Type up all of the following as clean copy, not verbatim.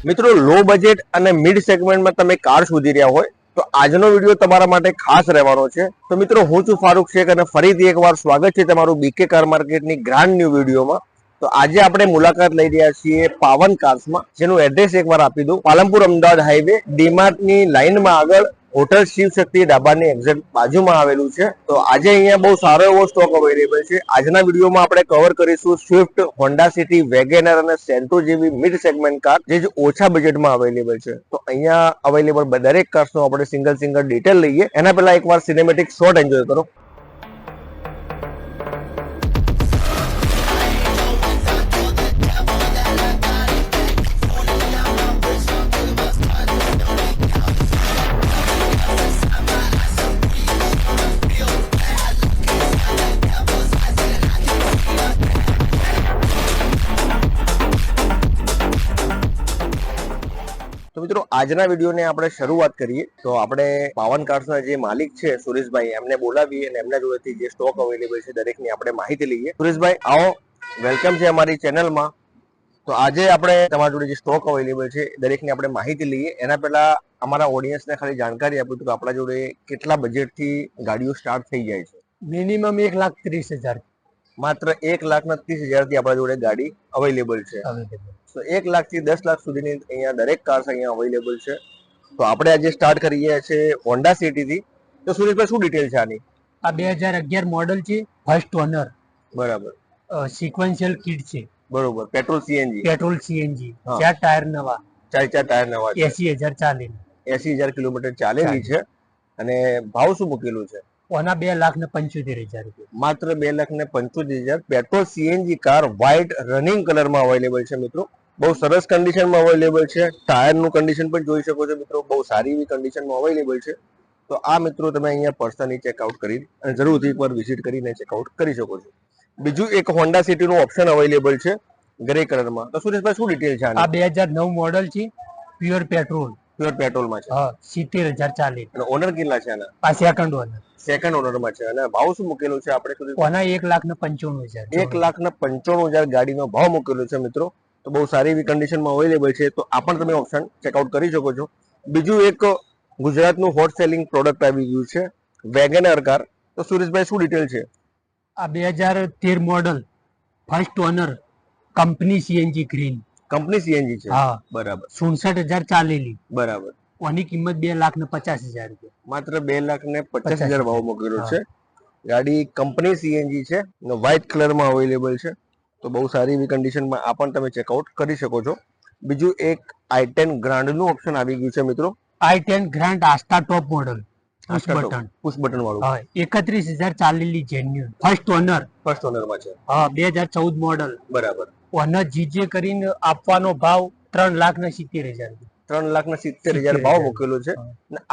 મિત્રો low budget અને mid સેગમેન્ટમાં તમે કાર શોધી રહ્યા હોય તો આજનો વિડીયો તમારા માટે ખાસ રહેવાનો છે. તો મિત્રો હું છું ફારૂક શેખ અને ફરીથી એકવાર સ્વાગત છે તમારું બીકે કાર માર્કેટની ગ્રાન્ડ ન્યૂ વિડીયોમાં. તો આજે આપણે મુલાકાત લઈ રહ્યા છીએ પાવન કાર્સમાં, જેનું એડ્રેસ એકવાર આપી દઉં. પાલનપુર અમદાવાદ હાઈવે ડીમાર્ટની લાઈનમાં આગળ હોટલ શિવ શક્તિ ડાબાની એક્ઝેક્ટ બાજુમાં આવેલું છે. તો આજે અહીંયા બહુ સારો એવો સ્ટોક અવેલેબલ છે. આજના વિડીયોમાં આપણે કવર કરીશું સ્વિફ્ટ, હોન્ડા સિટી, વેગેનર અને સેન્ટ્રો જેવી મિડ સેગમેન્ટ કાર જે ઓછા બજેટમાં અવેલેબલ છે. તો અહીંયા અવેલેબલ દરેક કાર્સનો આપણે સિંગલ ડિટેલ લઈએ. એના પહેલા એકવાર સિનેમેટિક શોટ એન્જોય કરો. તો મિત્રો આજના વિડીયોને આપણે શરૂઆત કરીએ તો આપણે પાવન કાર્સના જે માલિક છે સુરેશભાઈ, એમને બોલાવીએ અને એમના જોડેથી જે સ્ટોક અવેલેબલ છે દરેકની આપણે માહિતી લઈએ. સુરેશભાઈ આવો, વેલકમ છે અમારી ચેનલમાં. તો આજે આપણે તમારા જોડે જે સ્ટોક અવેલેબલ છે દરેકની આપણે માહિતી લઈએ. એના પહેલા અમારા ઓડિયન્સને ખાલી જાણકારી આપું તો આપણા જોડે કેટલા બજેટથી ગાડીઓ સ્ટાર્ટ થઈ જાય છે? મિનિમમ 1,30,000 માત્ર 1,30,000 થી આપણા જોડે ગાડી અવેલેબલ છે. તો 1 લાખ થી 10 લાખ સુધીની અહીંયા દરેક કાર્સ અહીંયા અવેલેબલ છે. તો આપણે આજે સ્ટાર્ટ કરીએ છીએ હોન્ડા સિટી થી. તો સુરેશભાઈ શું ડિટેલ છે આની? આ 2011 મોડલ છે, ફર્સ્ટ ઓનર. બરાબર. સિક્વન્શિયલ કિટ છે. બરોબર. Petrol CNG? Petrol CNG. 4 tyre નવા. 4 ટાયર નવા. 80,000 ચાલેલી. 80,000 કિલોમીટર ચાલેલી છે. અને ભાવ શું મૂકેલું છે? ઓના 2,75,000 રૂપિયા. માત્ર 2,75,000. Petrol CNG car white running કલરમાં અવેલેબલ છે મિત્રો. બહુ સરસ કન્ડિશનમાં અવેલેબલ છે. ટાયરનું કન્ડિશન પણ જોઈ શકો છો મિત્રો, બહુ સારી એવી કન્ડિશનમાં અવેલેબલ છે. તો આ મિત્રો તમે અહીંયા પર્સનલી ચેકઆઉટ કરી અને જરૂરથી એકવાર વિઝિટ કરીને ચેકઆઉટ કરી શકો છો. બીજું એક હોન્ડા સિટીનું ઓપ્શન અવેલેબલ છે ગ્રે કલરમાં. તો સુરેશભાઈ શું ડિટેલ છે આ 2009 મોડલ છે, પ્યોર પેટ્રોલ. પ્યોર પેટ્રોલમાં છે. હા, 70,000 ચાલેલી. અને ઓનર કેટલા છે આના? આ સેકન્ડ ઓનર. સેકન્ડ ઓનરમાં છે. અને ભાવ શું મૂકેલું છે આપણે સુધી? ઓના 1,95,000. 1,95,000 ગાડીનો ભાવ મૂકેલો છે મિત્રો. તો બહુ સારી એવી કન્ડિશનમાં અવેલેબલ છે. તો આ પણ તમે ઓપ્શન ચેકઆઉટ કરી શકો છો. બીજું એક ગુજરાતનું હોટ સેલિંગ પ્રોડક્ટ આવી ગયું છે વેગેનર કાર. તો સુરેશભાઈ શું ડિટેલ છે? આ 2013 model, first honour, company CNG green. Company CNG છે? હા. બરાબર. 67,000 ચાલેલી. બરાબર. ઓની કિંમત 2,50,000 રૂપિયા. માત્ર 2,50,000 ભાવ મૂકેલો છે. ગાડી કંપની સીએનજી છે, વ્હાઇટ કલરમાં અવેલેબલ છે. તો બહુ સારી એવી કન્ડિશનમાં આ પણ તમે ચેકઆઉટ કરી શકો છો. બીજું એક i10 ગ્રાન્ડનું ઓપ્શન આવી ગયું છે મિત્રો. i10 grand Asta top model, push button વાળું. હા, 31,000 ચાલેલી, જેન્યુઅન, ફર્સ્ટ ઓનર. ફર્સ્ટ ઓનરમાં છે. હા, 2014 મોડલ. બરાબર. ઓનર જીજે કરીને આપવાનો ભાવ 3,70,000. 3,70,000 ભાવ મૂકેલો છે.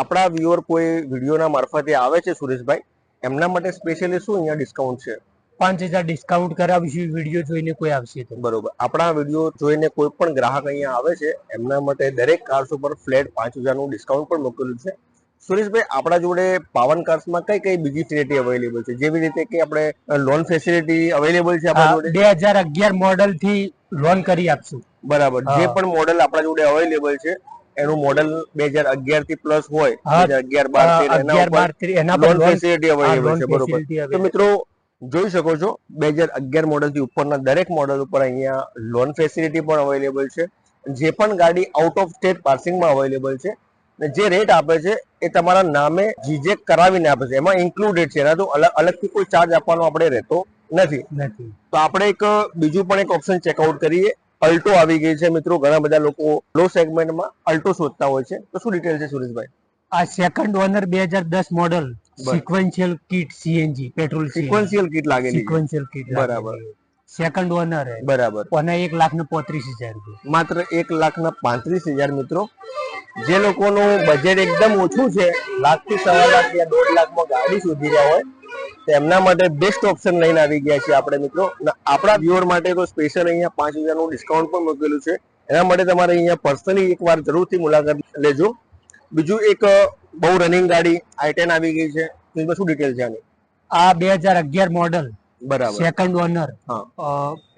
આપણા વ્યુઅર કોઈ વિડીયોના મારફતે આવે છે સુરેશભાઈ, એમના માટે સ્પેશિયલી શું અહીંયા ડિસ્કાઉન્ટ છે? 5,000 ડિસ્કાઉન્ટ કરાવીશું વિડીયો જોઈને કોઈ આવશે તો. બરોબર. આપણા વિડીયો જોઈને કોઈ પણ ગ્રાહક અહીંયા આવે છે એમના માટે દરેક કાર્સ ઉપર ફ્લેટ 5,000 નું ડિસ્કાઉન્ટ પણ મૂકેલું છે. સુરેશભાઈ, આપણા જોડે પાવન કાર્સમાં કઈ કઈ બીજી ફેસિલિટી અવેલેબલ છે? જેવી રીતે કે આપણે લોન ફેસિલિટી અવેલેબલ છે આપણા જોડે? 2011 મોડલ થી લોન કરી આપશું. બરાબર. જે પણ મોડલ આપણા જોડે અવેલેબલ છે એનું મોડલ 2011 થી પ્લસ હોય, 2011-12 એના લોન ફેસિલિટી અવેલેબલ છે. બરોબર. તો મિત્રો જોઈ શકો છો 2011 મોડલ થી ઉપરના દરેક મોડલ ઉપર અહીંયા લોન ફેસિલિટી પણ અવેલેબલ છે. જે પણ ગાડી આઉટ ઓફ સ્ટેટ પાર્સિંગમાં અવેલેબલ છે, જે રેટ આપે છે એ તમારા નામે જીજે કરાવીને આપે છે, એમાં ઇન્ક્લુડેડ છે. એના તો અલગથી કોઈ ચાર્જ આપવાનો આપણે રહેતો નથી. તો આપણે એક બીજું પણ એક ઓપ્શન ચેકઆઉટ કરીએ. અલ્ટો આવી ગઈ છે મિત્રો. ઘણા બધા લોકો લો સેગમેન્ટમાં અલ્ટો શોધતા હોય છે. તો શું ડિટેલ છે સુરેશભાઈ? આ second owner 2010 model, sequential kit CNG, petrol sequential kit લાગેલી. Sequential kit. બરાબર. સેકન્ડ ઓનર હે. બરાબર. ઓના 1,35,000 રૂપિયા. માત્ર 1,35,000 મિત્રો. જે લોકોનું બજેટ એકદમ ઓછું છે, 1,00,000 થી 1,25,000 યા 1.5 લાખમાં ગાડી શોધી રહ્યા હોય તો એમના માટે બેસ્ટ ઓપ્શન લઈને આવી ગયા છે આપણે મિત્રો. આપણા વ્યુઅર માટે તો સ્પેશિયલ અહીંયા 5,000 નું ડિસ્કાઉન્ટ પણ મૂકેલું છે. એના માટે તમારે અહીંયા પર્સનલી એકવાર જરૂરથી મુલાકાત લેજો. બીજું એક બહુ રનિંગ ગાડી i10 આવી ગઈ છે. શું ડિટેલ છે આની? આ 2011 મોડલ, બરાબર. Second honour,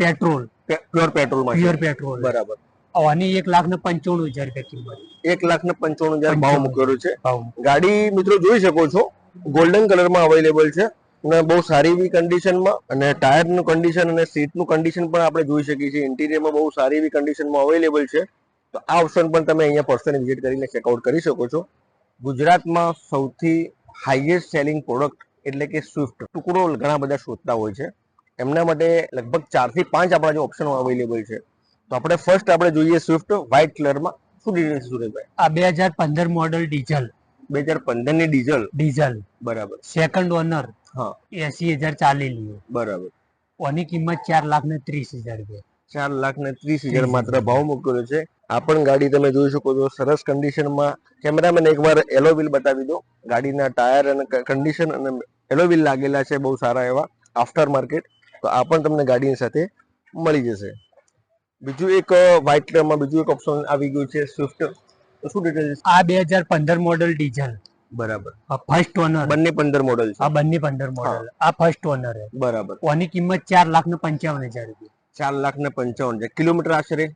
petrol, pure petrol. Pure petrol. બરાબર. આની 1,95,000 રૂપિયા કિંમત. 1,95,000 ભાવ મૂકેલો છે. ભાવ. ગાડી મિત્રો જોઈ શકો છો ગોલ્ડન કલરમાં અવેલેબલ છે અને બહુ સારી એવી કન્ડિશનમાં, અને ટાયરનું કન્ડિશન અને સીટનું કન્ડિશન પણ આપણે જોઈ શકીએ છીએ. ઇન્ટિરિયરમાં બહુ સારી એવી કન્ડિશનમાં અવેલેબલ છે. તો આ ઓપ્શન પણ તમે અહીંયા પર્સનલી વિઝિટ કરીને ચેકઆઉટ કરી શકો છો. ગુજરાતમાં સૌથી હાઈએસ્ટ સેલિંગ પ્રોડક્ટ એટલે કે સ્વિફ્ટ ટુકડો ઘણા બધા શોધતા હોય છે. એમના માટે લગભગ 4 થી 5 આપણા જે ઓપ્શનો અવેલેબલ છે. તો આપણે ફર્સ્ટ જોઈએ સ્વિફ્ટ વ્હાઇટ કલરમાં. શું ડિટેલ છે સુરેશભાઈ? આ 2015 મોડલ ડીઝલ. 2015 ની ડીઝલ. બરાબર. Second honour. હા. 80,000 ચાલેલી. બરાબર. આની કિંમત 4,30,000 રૂપિયા. 4,30,000 માત્ર ભાવ મૂકેલો છે. આ પણ ગાડી તમે જોઈ શકો છો સરસ કન્ડિશનમાં. કેમેરામેન એકવાર એલો વ્હીલ બતાવી દો. ગાડીના ટાયર અને કન્ડિશન અને એલો વ્હીલ લાગેલા છે બહુ સારા એવા આફ્ટર માર્કેટ. તો આ પણ તમને ગાડીની સાથે મળી જશે. બીજું એક વ્હાઇટ કલરમાં બીજું એક ઓપ્શન આવી ગયું છે સ્વિફ્ટ. તો શું ડિટેલ છે? આ 2015 મોડલ ડીઝલ. બરાબર. First honour. બંને 15 મોડલ છે. આ બંને 15 મોડલ. આ ફર્સ્ટ ઓનર છે. બરાબર. આની કિંમત 4,55,000 રૂપિયા. 4,55,000. કિલોમીટર આશરે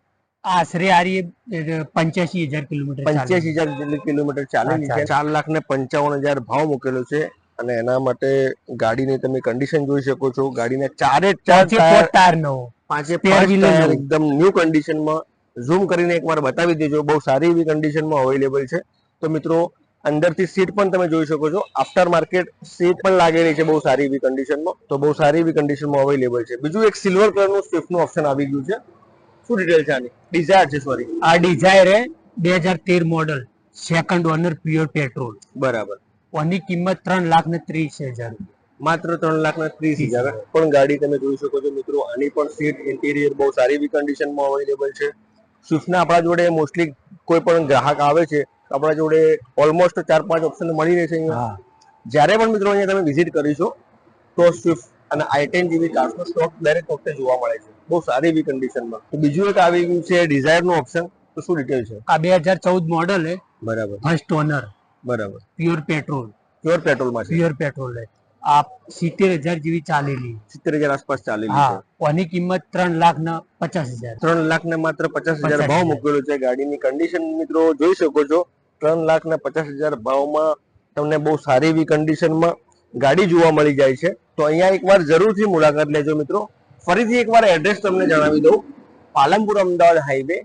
આ રહી 85,000 કિલોમીટર. 85,000 જેટલી કિલોમીટર ચાલેલી છે. 4,55,000 ભાવ મૂકેલો છે. અને એના માટે ગાડીની તમે કન્ડિશન જોઈ શકો છો. ગાડીના ચારે ચાર ટાયર નવો. પાંચે પાંચ ટાયર એકદમ ન્યૂ કન્ડિશનમાં. ઝૂમ કરીને એકવાર બતાવી દેજો. બહુ સારી એવી કન્ડિશનમાં અવેલેબલ છે. તો મિત્રો અંદરથી સીટ પણ તમે જોઈ શકો છો. આફ્ટર માર્કેટ સીટ પણ લાગેલી છે બહુ સારી એવી કન્ડિશનમાં. તો બહુ સારી એવી કન્ડિશનમાં અવેલેબલ છે. બીજું એક સિલ્વર કલરનું સ્વિફ્ટનું ઓપ્શન આવી ગયું છે. શું ડિટેલ છે આની? ડિઝાયર છે, સોરી. આ ડિઝાયર હે 2013 model. Second owner pure petrol. બરાબર. આની કિંમત 3,30,000 માત્ર 3,30,000. પણ ગાડી તમે જોઈ શકો છો મિત્રો. આની પણ સીટ ઇન્ટિરિયર બહુ સારી એવી કન્ડિશનમાં અવેલેબલ છે. સ્વિફ્ટના આપણા જોડે મોસ્ટલી કોઈ પણ ગ્રાહક આવે છે આપણા જોડે ઓલમોસ્ટ 4-5 ઓપ્શન મળી રહે છે અહીંયા. જ્યારે પણ મિત્રો અહીંયા તમે વિઝિટ કરીશો તો સ્વિફ્ટ અને i10 જેવી કારનો સ્ટોક દરેક વખતે જોવા મળે છે બહુ સારી એવી કન્ડિશનમાં. તો બીજું એક આવી ગયું છે ડિઝાયરનું ઓપ્શન. તો શું ડિટેલ છે? આ 2014 મોડલ હે. બરાબર. First owner. બરાબર. Pure petrol. પ્યોર પેટ્રોલમાં છે. પ્યોર પેટ્રોલ હે. આ 70,000 જેવી ચાલેલી. 70,000 આસપાસ ચાલેલી છે. હા. આની કિંમત 3,50,000. 3,00,000 ને માત્ર 50,000 ભાવ મૂકેલો છે. ગાડીની કન્ડિશન મિત્રો જોઈ શકો છો. 3,50,000 ભાવમાં તમને બહુ સારી એવી કન્ડિશનમાં ગાડી જોવા મળી જાય છે. તો અહીંયા એકવાર જરૂરથી મુલાકાત લેજો મિત્રો. ફરીથી એકવાર એડ્રેસ તમને જણાવી દઉં. પાલનપુર અમદાવાદ હાઈવે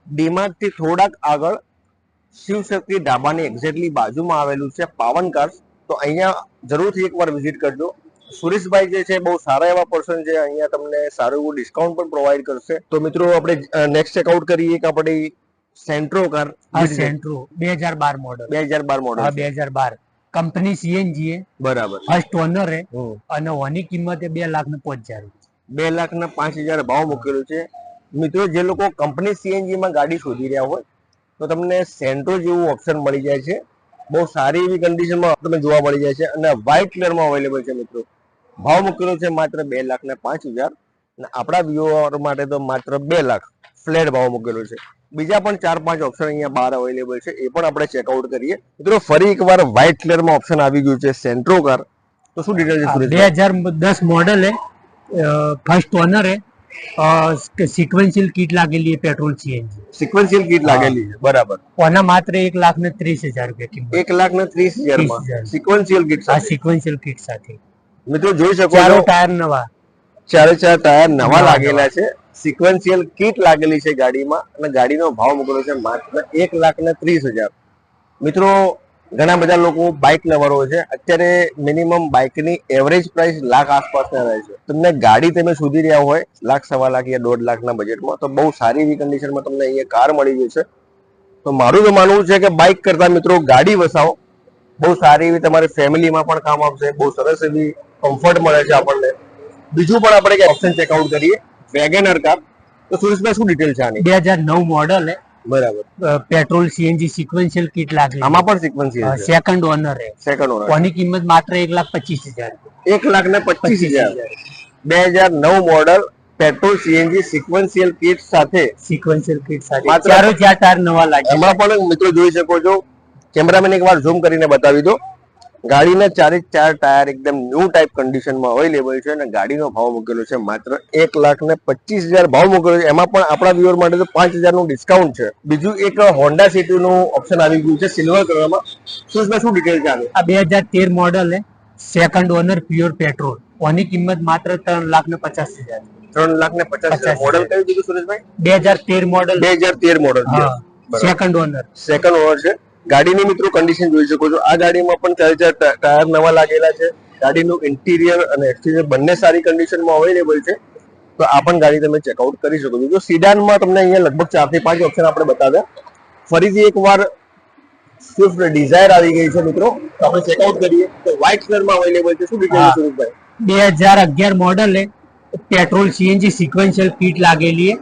ડીમાર્ટથી થોડાક આગળ શિવશક્તિ ઢાબાની એક્ઝેક્ટલી બાજુમાં આવેલું છે પાવન કાર્સ. તો અહીંયા જરૂરથી એકવાર વિઝિટ કરજો. સુરેશભાઈ જે છે બહુ સારા એવા પર્સન છે. અહીંયા તમને સારું એવું ડિસ્કાઉન્ટ પણ પ્રોવાઈડ કરશે. તો મિત્રો આપણે નેક્સ્ટ ચેકઆઉટ કરીએ કે આપણી Santro car. Santro 2012 model. 2012 model. હા 2012. કંપની સીએનજી હે. બરાબર. ફર્સ્ટ ઓનર હે. અને ઓની કિંમત 2,05,000. 2,05,000 ભાવ મૂકેલો છે. મિત્રો જે લોકો કંપની સીએનજી માં ગાડી શોધી રહ્યા હોય તો તમને સેન્ટ્રો જેવું ઓપ્શન મળી જાય છે. બહુ સારી એવી કન્ડિશનમાં તમને જોવા મળી જાય છે અને વ્હાઇટ કલરમાં અવેલેબલ છે મિત્રો. ભાવ મૂકેલો છે માત્ર 2,05,000 અને આપણા વ્યુઅર માટે તો માત્ર 2 લાખ ફ્લેટ ભાવ મૂકેલો છે. બીજા પણ 4-5 ઓપ્શન અહીંયા બહાર અવેલેબલ છે. એ પણ આપણે ચેકઆઉટ કરીએ. મિત્રો ફરી એકવાર વ્હાઇટ કલરમાં ઓપ્શન આવી ગયું છે સેન્ટ્રો કાર. તો શું ડિટેલ છે સુરેશ? 2010 મોડલ હે. ફર્સ્ટ ઓનર હે. સિક્વેન્શિયલ કિટ લાગેલી है पेट्रोल सीएनजी. સિક્વન્શિયલ કિટ લાગેલી છે. બરાબર. ઓના માત્ર 1,30,000 રૂપિયા કિંમત. 1,30,000 માં સિક્વન્શિયલ કિટ આ સિક્વેન્શિયલ કિટ સાથે. મિત્રો જોઈ શકો ચારો છો ટાયર નવા. ચારે ટાયર નવા લાગેલા છે. સિક્વન્શિયલ કિટ લાગેલી છે ગાડીમાં અને ગાડીનો ભાવ મૂકેલો છે માત્ર 1,30,000. મિત્રો ઘણા બધા લોકો બાઇક લવર હોય છે. અત્યારે મિનિમમ બાઇકની એવરેજ પ્રાઇસ લાખ આસપાસના રહે છે. તમને ગાડી તમે શોધી રહ્યા હોય 1,00,000 લાખ યા 1.5 લાખના બજેટમાં તો બહુ સારી એવી કન્ડિશનમાં તમને અહીંયા કાર મળી જશે. તો મારું તો માનવું છે કે બાઇક કરતા મિત્રો ગાડી વસાવો. બહુ સારી એવી તમારી ફેમિલીમાં પણ કામ આવશે. બહુ સરસ એવી કમ્ફર્ટ મળે છે આપણને. બીજું પણ આપણે ઓપ્શન ચેકઆઉટ કરીએ વેગેનર કાર. તો સુરેશભાઈ શું ડિટેલ છે આની? 2009 મોડલ હે. બરાબર. પેટ્રોલ સીએનજી સિક્વેન્શિયલ કિટ લાગેલી. આમાં પણ સિક્વન્શિયલ છે. સેકન્ડ ઓનર હે. Second owner. ઓની કિંમત માત્ર 1,25,000. 1,25,000. 2009 model petrol CNG sequential kit સાથે. સિક્વેન્શિયલ કિટ સાથે. માત્ર ચારો ચાર ટાયર નવા લાગે. એમાં પણ મિત્રો જોઈ શકો છો. કેમેરામેન એકવાર ઝૂમ કરીને બતાવી દો. ગાડીના ચારે ચાર ટાયર એકદમ ન્યૂ ટાઈપ કન્ડિશનમાં અવેલેબલ છે અને ગાડીનો ભાવ મૂકેલો છે માત્ર 1,25,000 ભાવ મૂકેલો છે. એમાં પણ આપણા વ્યુઅર માટે તો 5,000 નું ડિસ્કાઉન્ટ છે. બીજું એક હોન્ડા સિટી નું ઓપ્શન આવી ગયું છે સિલ્વર કલરમાં. શું ડિટેલ છે આની? આ 2013 મોડલ है, સેકન્ડ ઓનર, પ્યોર પેટ્રોલ. ઓની કિંમત માત્ર 3,50,000. 3,50,000. મોડલ કયું કીધું સુરેશભાઈ? 2013 મોડલ. 2013 મોડલ છે. Second owner. સેકન્ડ ઓનર છે. ગાડીની મિત્રો કન્ડિશન જોઈ શકો છો. આ ગાડીમાં પણ ચારે ચાર ટાયર નવા લાગેલા છે. ગાડીનું ઇન્ટિરિયર અને એક્સટિરિયર બંને સારી કન્ડિશનમાં અવેલેબલ છે. તો આ પણ ગાડી તમે ચેકઆઉટ કરી શકો છો. જો સિડાનમાં તમને અહીંયા લગભગ 4 થી 5 ઓપ્શન આપણે બતાવ્યા. ફરીથી એકવાર સ્વિફ્ટ ડિઝાયર આવી ગઈ છે મિત્રો. તો આપણે ચેકઆઉટ કરીએ તો વ્હાઇટ કલરમાં અવેલેબલ છે. શું ડિટેલ છે સુરેશભાઈ? 2011 મોડલ है, पेट्रोल सीएनजी सिक्वेंशियल किट लागेली है.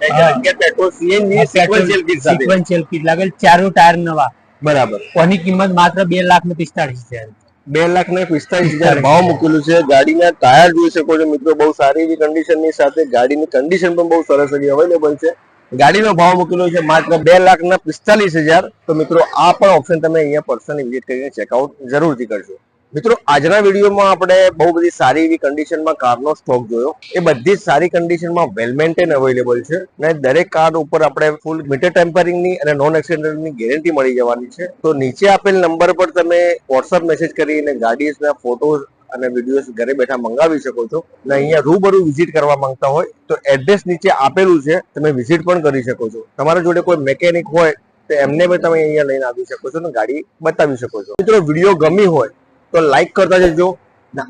2011 પેટ્રોલ સીએનજી સિક્વન્શિયલ કિટ સાથે. સિક્વેન્શિयल કિટ लागेल, ચારો ટાયર નવા. બરાબર. ઓની કિંમત માત્ર 2,45,000. 2,45,000 ભાવ મૂકેલું છે. ગાડીના ટાયર જોઈ શકો છો મિત્રો, બહુ સારી એવી કન્ડિશનની સાથે ગાડીની કન્ડિશન પણ બહુ સરસ એવી અવેલેબલ છે. ગાડીનો ભાવ મૂકેલો છે માત્ર 2,45,000. તો મિત્રો આ પણ ઓપ્શન તમે અહીંયા પર્સનલી વિઝિટ કરીને ચેકઆઉટ જરૂરથી કરજો. મિત્રો આજના વિડીયોમાં આપણે બહુ બધી સારી એવી કન્ડિશનમાં કારનો સ્ટોક જોયો. એ બધી જ સારી કન્ડિશનમાં વેલ મેન્ટેન અવેલેબલ છે અને દરેક કાર ઉપર આપણે ફૂલ મીટર ટેમ્પરિંગની અને નોન એક્સિડન્ટની ગેરંટી મળી જવાની છે. તો નીચે આપેલ નંબર પર તમે વોટ્સઅપ મેસેજ કરીને ગાડીના ફોટોઝ અને વિડીયોઝ ઘરે બેઠા મંગાવી શકો છો. અને અહીંયા રૂબરૂ વિઝિટ કરવા માંગતા હોય તો એડ્રેસ નીચે આપેલું છે, તમે વિઝિટ પણ કરી શકો છો. તમારા જોડે કોઈ મેકેનિક હોય તો એમને પણ તમે અહીંયા લઈને આવી શકો છો અને ગાડી બતાવી શકો છો. મિત્રો વિડીયો ગમી હોય તો લાઈક કરતા જજો.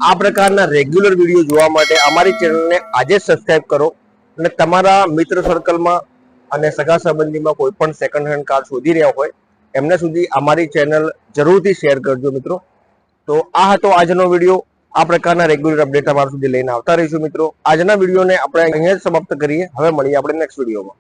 આ પ્રકારના રેગ્યુલર વિડીયો જોવા માટે અમારી ચેનલને આજે સબસ્ક્રાઇબ કરો અને તમારા મિત્ર સર્કલમાં અને સગા સંબંધીમાં કોઈ પણ સેકન્ડ હેન્ડ કાર શોધી રહ્યા હોય એમને સુધી અમારી ચેનલ જરૂરથી શેર કરજો મિત્રો. તો આ હતો આજનો વિડીયો. આ પ્રકારના રેગ્યુલર અપડેટ અમારા સુધી લઈને આવતા રહીશું મિત્રો. આજના વિડીયોને આપણે અહીંયા જ સમાપ્ત કરીએ. હવે મળીએ આપણે નેક્સ્ટ વિડીયોમાં.